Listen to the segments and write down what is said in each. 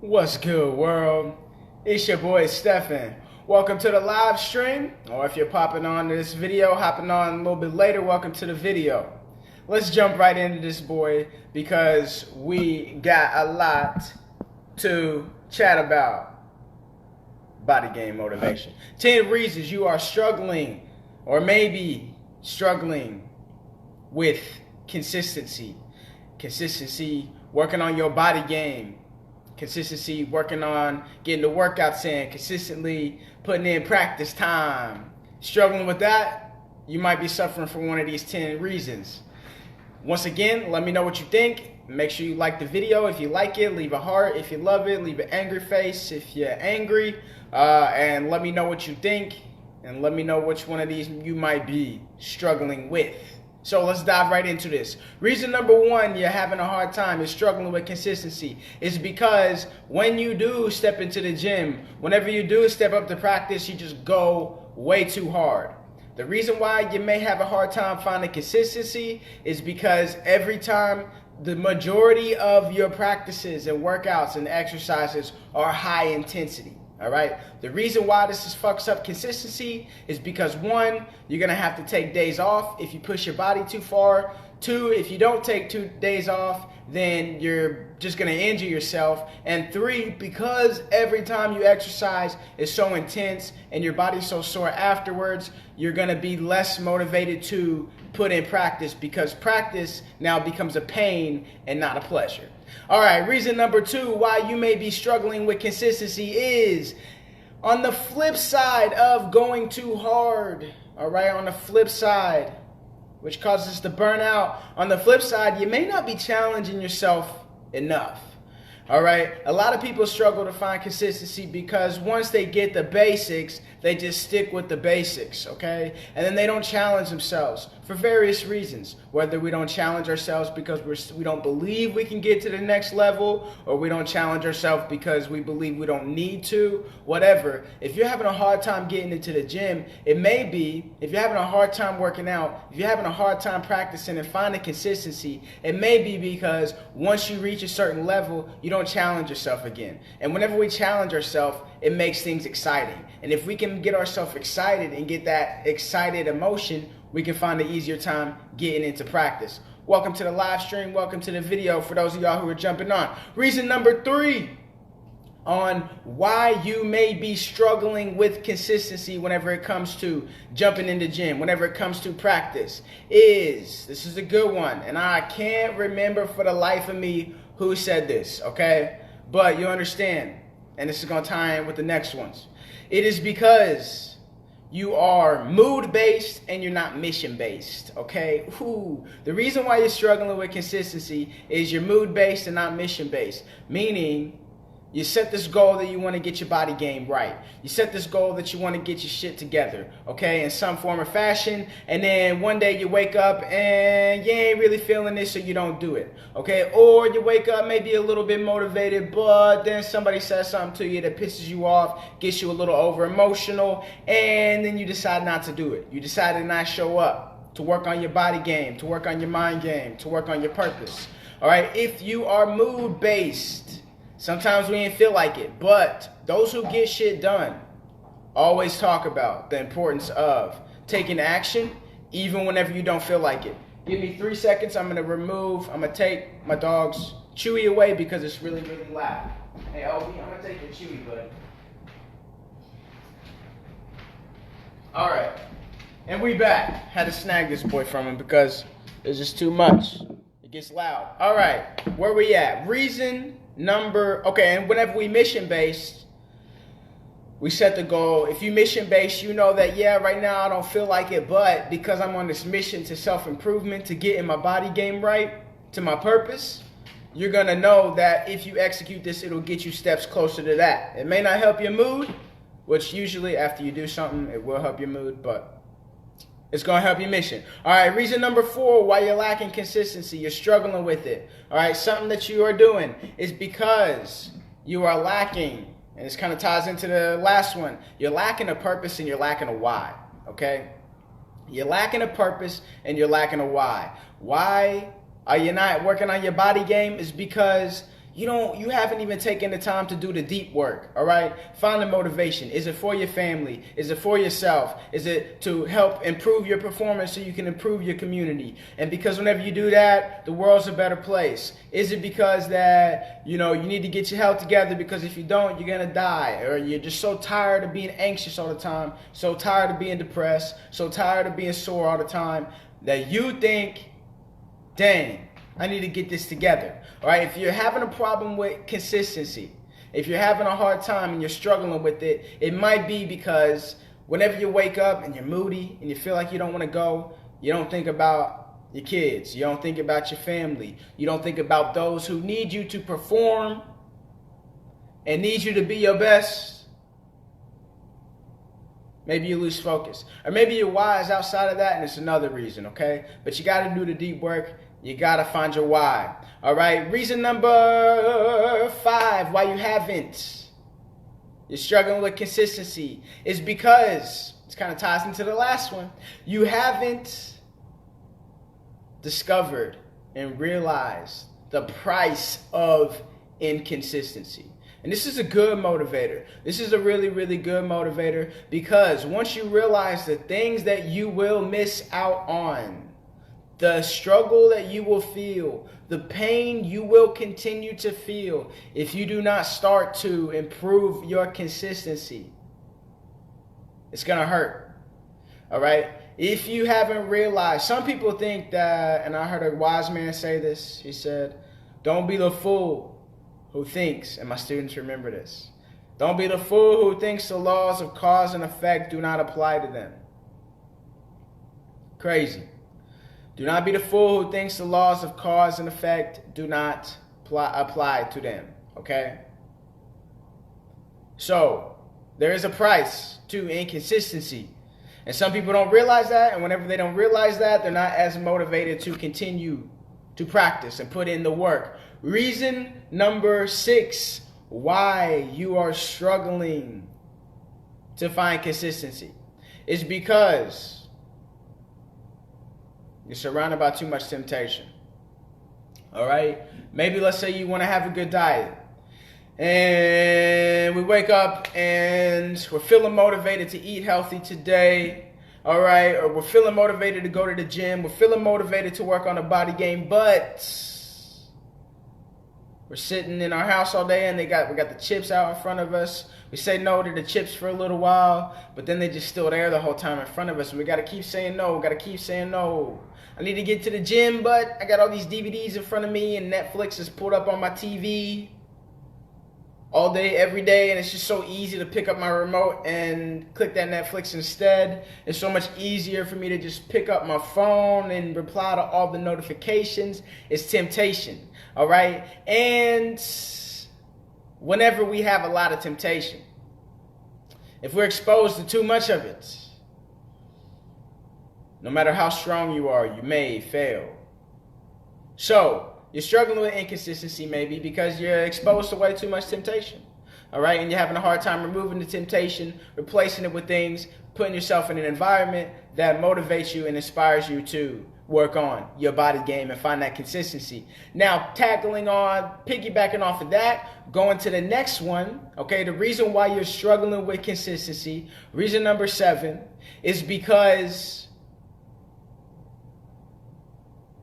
What's good, world? It's your boy Stefan. Welcome to the live stream, or if you're popping on to this video, hopping on a little bit later, welcome to the video. Let's jump right into this, boy, because we got a lot to chat about. Body game motivation. 10 reasons you are struggling, or maybe struggling with consistency. Consistency, working on your body game. Consistency, working on getting the workouts in, consistently putting in practice time. Struggling with that, you might be suffering from one of these 10 reasons. Once again, let me know what you think. Make sure you like the video. If you like it, leave a heart. If you love it, leave an angry face if you're angry. And let me know what you think. And let me know which one of these you might be struggling with. So let's dive right into this. Reason number one you're having a hard time is struggling with consistency is because when you do step into the gym, whenever you do step up to practice, you just go way too hard. The reason why you may have a hard time finding consistency is because every time the majority of your practices and workouts and exercises are high intensity. All right. The reason why this fucks up consistency is because one, you're going to have to take days off if you push your body too far. Two, if you don't take 2 days off, then you're just going to injure yourself. And three, because every time you exercise is so intense and your body's so sore afterwards, you're going to be less motivated to put in practice because practice now becomes a pain and not a pleasure. All right, reason number two why you may be struggling with consistency is on the flip side of going too hard. All right, on the flip side, which causes us to burn out. On the flip side, you may not be challenging yourself enough. All right, a lot of people struggle to find consistency because once they get the basics, they just stick with the basics, okay? And then they don't challenge themselves for various reasons. Whether we don't challenge ourselves because we don't believe we can get to the next level, or we don't challenge ourselves because we believe we don't need to, whatever. If you're having a hard time getting into the gym, it may be, if you're having a hard time working out, if you're having a hard time practicing and finding consistency, it may be because once you reach a certain level, you don't challenge yourself again. And whenever we challenge ourselves, it makes things exciting. And if we can get ourselves excited and get that excited emotion, we can find an easier time getting into practice. Welcome to the live stream. Welcome to the video for those of y'all who are jumping on. Reason number three on why you may be struggling with consistency whenever it comes to jumping in the gym, whenever it comes to practice, is, this is a good one, and I can't remember for the life of me who said this, okay? But you understand, and this is going to tie in with the next ones. It is because you are mood-based and you're not mission-based, okay? Ooh. The reason why you're struggling with consistency is you're mood-based and not mission-based, meaning you set this goal that you want to get your body game right. You set this goal that you want to get your shit together, okay, in some form or fashion, and then one day you wake up and you ain't really feeling this, so you don't do it, okay? Or you wake up maybe a little bit motivated, but then somebody says something to you that pisses you off, gets you a little over-emotional, and then you decide not to do it. You decide to not show up, to work on your body game, to work on your mind game, to work on your purpose, all right? If you are mood-based, sometimes we ain't feel like it, but those who get shit done always talk about the importance of taking action even whenever you don't feel like it. Give me 3 seconds. I'm going to take my dog's Chewy away because it's really, really loud. Hey, Obi, I'm going to take your Chewy, bud. All right. And we back. Had to snag this boy from him because it's just too much. It gets loud. All right. Where we at? And whenever we mission-based, we set the goal. If you mission-based, you know that, yeah, right now I don't feel like it, but because I'm on this mission to self-improvement, to get in my body game right, to my purpose, you're going to know that if you execute this, it'll get you steps closer to that. It may not help your mood, which usually after you do something, it will help your mood, but it's going to help your mission. All right, reason number four why you're lacking consistency, you're struggling with it. All right, something that you are doing is because you are lacking, and this kind of ties into the last one. You're lacking a purpose and you're lacking a why, okay? You're lacking a purpose and you're lacking a why. Why are you not working on your body game? Is because you haven't even taken the time to do the deep work. All right, find the motivation. Is it for your family? Is it for yourself? Is it to help improve your performance so you can improve your community? And because whenever you do that, the world's a better place. Is it because that you need to get your health together, because if you don't, you're gonna die? Or you're just so tired of being anxious all the time, so tired of being depressed, so tired of being sore all the time, that you think, dang, I need to get this together. All right, if you're having a problem with consistency, if you're having a hard time and you're struggling with it, it might be because whenever you wake up and you're moody and you feel like you don't want to go, you don't think about your kids, you don't think about your family, you don't think about those who need you to perform and need you to be your best. Maybe you lose focus. Or maybe your why is outside of that and it's another reason, okay? But you got to do the deep work. You got to find your why. All right. Reason number 5 why you haven't. You're struggling with consistency is because, this kind of ties into the last one, you haven't discovered and realized the price of inconsistency. And this is a good motivator. This is a really, really good motivator, because once you realize the things that you will miss out on, the struggle that you will feel, the pain you will continue to feel if you do not start to improve your consistency, it's going to hurt. All right? If you haven't realized, some people think that, and I heard a wise man say this, he said, don't be the fool who thinks, and my students remember this, don't be the fool who thinks the laws of cause and effect do not apply to them. Crazy. Do not be the fool who thinks the laws of cause and effect do not apply to them. Okay? So, there is a price to inconsistency. And some people don't realize that. And whenever they don't realize that, they're not as motivated to continue to practice and put in the work. Reason number 6 why you are struggling to find consistency is because you're surrounded by too much temptation. All right? Maybe let's say you want to have a good diet. And we wake up and we're feeling motivated to eat healthy today. All right? Or we're feeling motivated to go to the gym. We're feeling motivated to work on a body game. But we're sitting in our house all day and we got the chips out in front of us. We say no to the chips for a little while, but then they're just still there the whole time in front of us. And we got to keep saying no. We got to keep saying no. I need to get to the gym, but I got all these DVDs in front of me and Netflix is pulled up on my TV all day, every day. And it's just so easy to pick up my remote and click that Netflix instead. It's so much easier for me to just pick up my phone and reply to all the notifications. It's temptation. All right. And whenever we have a lot of temptation, if we're exposed to too much of it, no matter how strong you are, you may fail. So, you're struggling with inconsistency maybe because you're exposed to way too much temptation. All right? And you're having a hard time removing the temptation, replacing it with things, putting yourself in an environment that motivates you and inspires you to work on your body game and find that consistency. Now, piggybacking off of that, going to the next one, okay, the reason why you're struggling with consistency, reason number 7, is because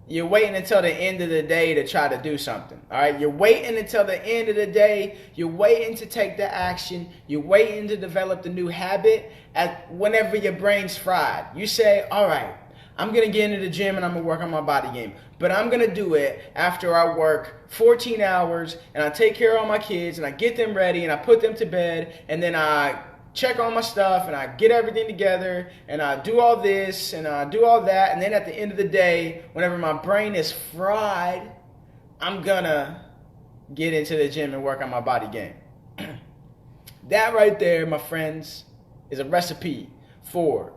you're waiting until the end of the day to try to do something. All right? You're waiting until the end of the day. You're waiting to take the action. You're waiting to develop the new habit whenever your brain's fried. You say, all right, I'm going to get into the gym and I'm going to work on my body game. But I'm going to do it after I work 14 hours and I take care of all my kids and I get them ready and I put them to bed and then I check all my stuff and I get everything together and I do all this and I do all that. And then at the end of the day, whenever my brain is fried, I'm going to get into the gym and work on my body game. That right there, my friends, is a recipe for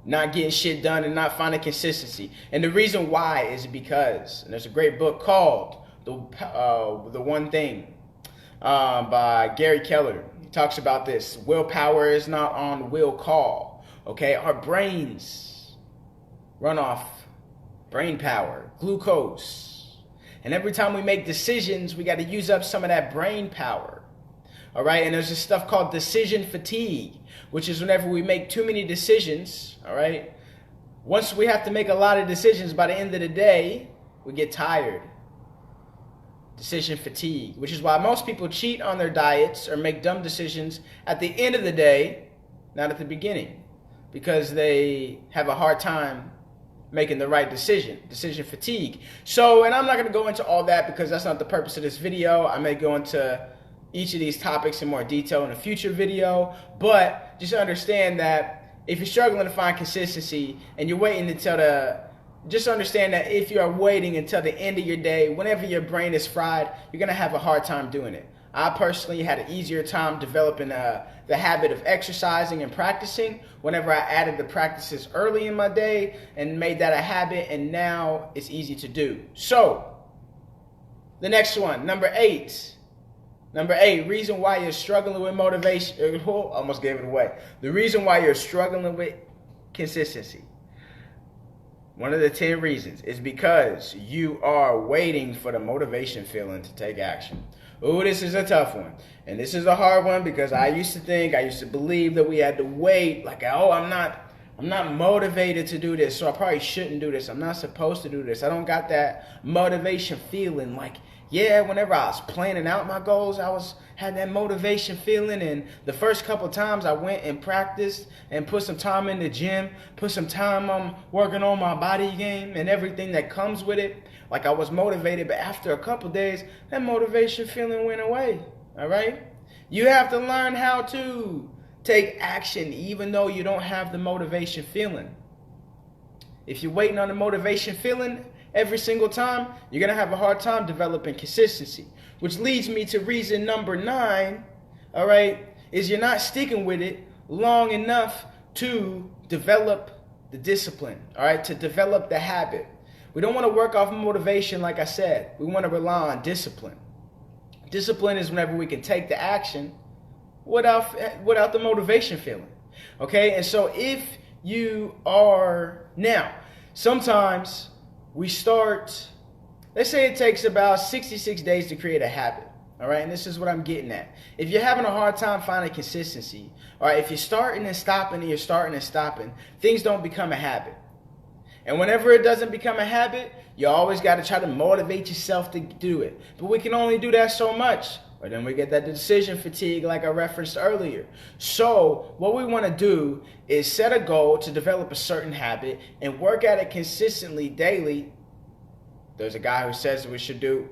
not getting shit done and not finding consistency. And the reason why is because, and there's a great book called The One Thing by Gary Keller. He talks about this. Willpower is not on will call. Okay, our brains run off brain power, glucose. And every time we make decisions, we got to use up some of that brain power. All right. And there's this stuff called decision fatigue, which is whenever we make too many decisions. All right. Once we have to make a lot of decisions, by the end of the day, we get tired. Decision fatigue, which is why most people cheat on their diets or make dumb decisions at the end of the day, not at the beginning, because they have a hard time making the right decision. Decision fatigue. So, and I'm not going to go into all that because that's not the purpose of this video. I may go into each of these topics in more detail in a future video, but just understand that if you're struggling to find consistency and you're waiting until just understand that if you are waiting until the end of your day, whenever your brain is fried, you're going to have a hard time doing it. I personally had an easier time developing the habit of exercising and practicing whenever I added the practices early in my day and made that a habit, and now it's easy to do. So, the next one, number 8. Number 8, reason why you're struggling with motivation. Almost gave it away. The reason why you're struggling with consistency. One of the 10 reasons is because you are waiting for the motivation feeling to take action. Ooh, this is a tough one. And this is a hard one because I used to believe that we had to wait. Like, oh, I'm not motivated to do this, so I probably shouldn't do this. I'm not supposed to do this. I don't got that motivation feeling. Like, yeah, whenever I was planning out my goals, had that motivation feeling. And the first couple times I went and practiced and put some time in the gym, put some time on working on my body game and everything that comes with it. Like, I was motivated, but after a couple days, that motivation feeling went away. All right? You have to learn how to take action even though you don't have the motivation feeling. If you're waiting on the motivation feeling every single time, you're going to have a hard time developing consistency. Which leads me to reason number 9, all right, is you're not sticking with it long enough to develop the discipline, all right, to develop the habit. We don't want to work off motivation, like I said. We want to rely on discipline. Discipline is whenever we can take the action without the motivation feeling, okay? And so if you are, now, sometimes we start, let's say it takes about 66 days to create a habit, all right? And this is what I'm getting at. If you're having a hard time finding consistency, all right, if you're starting and stopping and you're starting and stopping, things don't become a habit. And whenever it doesn't become a habit, you always got to try to motivate yourself to do it. But we can only do that so much, or then we get that decision fatigue like I referenced earlier. So what we want to do is set a goal to develop a certain habit and work at it consistently daily. There's a guy who says that we should do,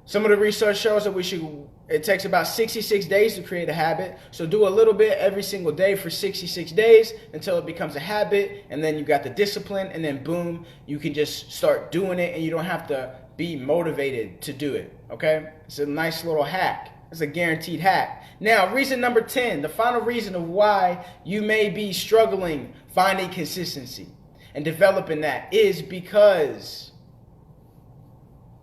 some of the research shows that it takes about 66 days to create a habit. So do a little bit every single day for 66 days until it becomes a habit. And then you got the discipline, and then boom, you can just start doing it and you don't have to be motivated to do it. Okay? It's a nice little hack. It's a guaranteed hack. Now, reason number 10, the final reason of why you may be struggling finding consistency and developing that is because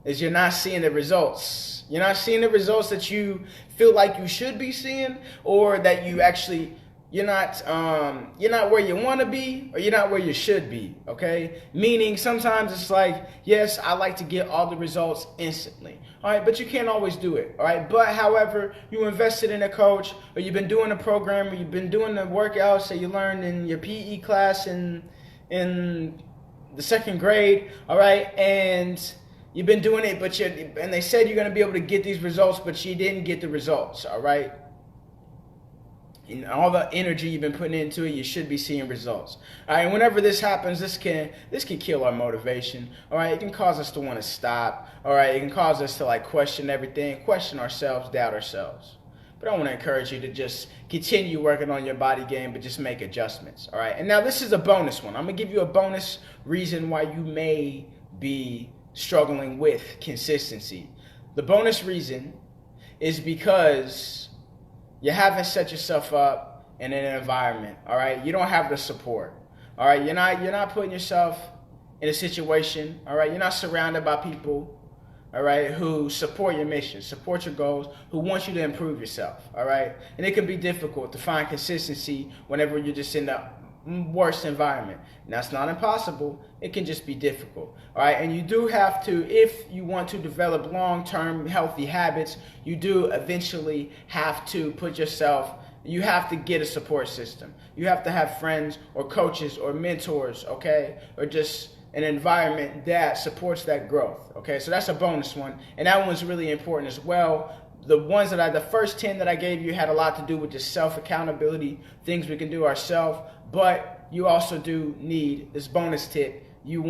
you're not seeing the results. You're not seeing the results that you feel like you should be seeing, or that you actually, you're not where you want to be, or you're not where you should be, okay? Meaning sometimes it's like, yes, I like to get all the results instantly, all right? But you can't always do it, all right? But however, you invested in a coach, or you've been doing a program, or you've been doing the workouts that you learned in your PE class in the 2nd grade, all right? And you've been doing it, and they said you're going to be able to get these results, but you didn't get the results, all right? And all the energy you've been putting into it, you should be seeing results. All right, and whenever this happens, this can kill our motivation, all right? It can cause us to want to stop, all right? It can cause us to, like, question everything, question ourselves, doubt ourselves. But I want to encourage you to just continue working on your body game, but just make adjustments, all right? And now this is a bonus one. I'm going to give you a bonus reason why you may be struggling with consistency. The bonus reason is because you haven't set yourself up in an environment, all right? You don't have the support, all right? You're not putting yourself in a situation, all right? You're not surrounded by people, all right, who support your mission, support your goals, who want you to improve yourself, all right? And it can be difficult to find consistency whenever you're just in the worst environment. Now, it's not impossible. It can just be difficult. All right. And you do have to, if you want to develop long-term healthy habits, you do eventually have to you have to get a support system. You have to have friends or coaches or mentors, okay? Or just an environment that supports that growth, okay? So that's a bonus one. And that one's really important as well. The first 10 that I gave you had a lot to do with just self-accountability, things we can do ourselves, but you also do need this bonus tip. You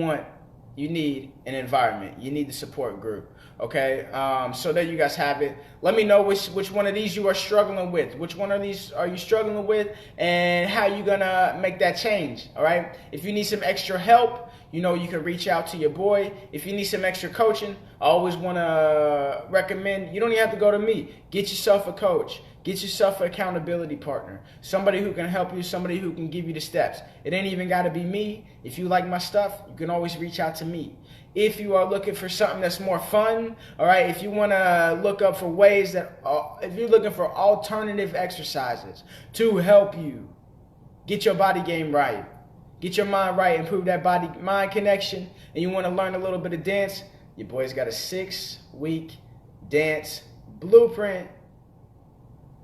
need an environment. You need the support group. Okay, so there you guys have it. Let me know which one of these you are struggling with. Which one of these are you struggling with, and how you gonna make that change? All right. If you need some extra help, you can reach out to your boy. If you need some extra coaching, I always want to recommend, you don't even have to go to me. Get yourself a coach. Get yourself an accountability partner. Somebody who can help you, somebody who can give you the steps. It ain't even got to be me. If you like my stuff, you can always reach out to me. If you are looking for something that's more fun, all right, if you want to look up for ways if you're looking for alternative exercises to help you get your body game right, get your mind right, improve that body-mind connection, and you want to learn a little bit of dance, your boy's got a 6-week dance blueprint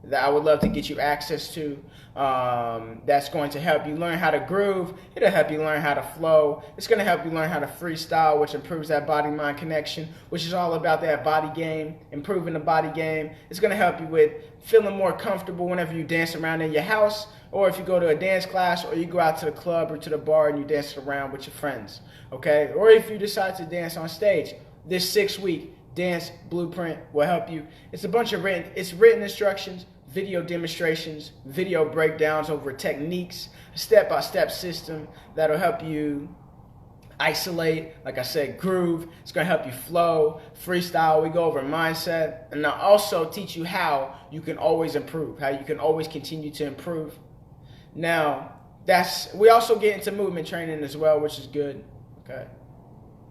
that I would love to get you access to. That's going to help you learn how to groove. It'll help you learn how to flow. It's going to help you learn how to freestyle, which improves that body-mind connection, which is all about that body game, improving the body game. It's going to help you with feeling more comfortable whenever you dance around in your house, or if you go to a dance class, or you go out to the club or to the bar and you dance around with your friends, okay? Or if you decide to dance on stage. This 6-week dance blueprint will help you. It's a bunch of written instructions, video demonstrations, video breakdowns over techniques, a step-by-step system that'll help you isolate, like I said, groove. It's going to help you flow, freestyle. We go over mindset, and I'll also teach you how you can always improve, how you can always continue to improve. Now, we also get into movement training as well, which is good. Okay,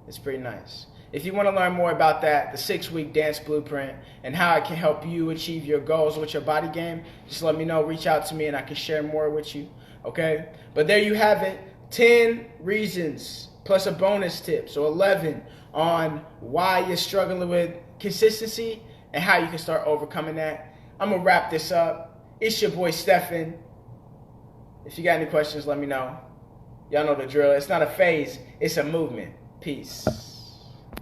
it's pretty nice. If you want to learn more about that, the 6-week dance blueprint, and how it can help you achieve your goals with your body game, just let me know. Reach out to me and I can share more with you. Okay? But there you have it. 10 reasons plus a bonus tip. So 11 on why you're struggling with consistency and how you can start overcoming that. I'm going to wrap this up. It's your boy Stefan. If you got any questions, let me know. Y'all know the drill. It's not a phase. It's a movement. Peace.